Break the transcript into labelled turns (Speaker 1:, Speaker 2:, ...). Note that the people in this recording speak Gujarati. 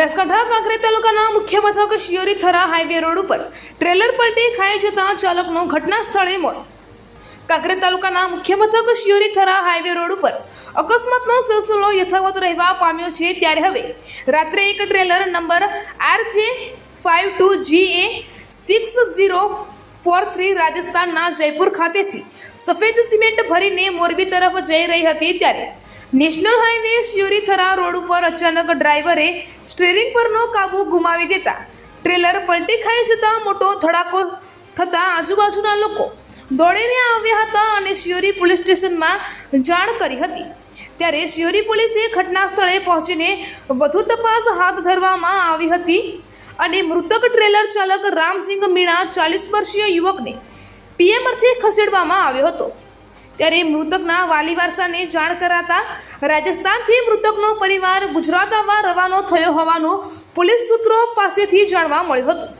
Speaker 1: બનાસકાંઠા કાંકરેજ તાલુકાના મુખ્ય મથક શિયોરી થરા હાઈવે રોડ ઉપર ટ્રેલર પલટી ખાઈ જતા ચાલકનું ઘટના સ્થળે મોત। કાંકરેજ તાલુકાના મુખ્ય મથક શિયોરી થરા હાઈવે રોડ ઉપર અકસ્માતનો સિલસિલો યથાવત રહેવા પામ્યો છે। ત્યારે હવે રાત્રે એક ટ્રેલર નંબર RJ52GA 6043 રાજસ્થાનના જયપુર ખાતેથી સફેદ સિમેન્ટ ભરીને મોરબી તરફ જઈ રહી હતી। ત્યારે national highway Shiyori Thara road ઉપર અચાનક ડ્રાઈવરે સ્ટીયરિંગ પરનો કાબુ ગુમાવી દેતા ટ્રેલર પલટી ખાઈ જતા મોટો ધડાકો થતાં આજુબાજુના લોકો દોડીને આવ્યા હતા અને શિયોરી પોલીસ સ્ટેશનમાં જાણ કરી હતી। ત્યારે શિયોરી પોલીસે ઘટના સ્થળે પહોંચીને વધુ તપાસ હાથ ધરવામાં આવી હતી અને મૃતક ટ્રેલર ચાલક રામસિંહ મીણા 40 વર્ષીય યુવકને પીએમથી ખસેડવામાં આવ્યો હતો। ત્યારે મૃતકના વાલી વારસાને જાણ કરાતા રાજસ્થાનથી મૃતકનો પરિવાર ગુજરાત આવવા રવાનો થયો હોવાનું પોલીસ સૂત્રો પાસેથી જાણવા મળ્યું હતું।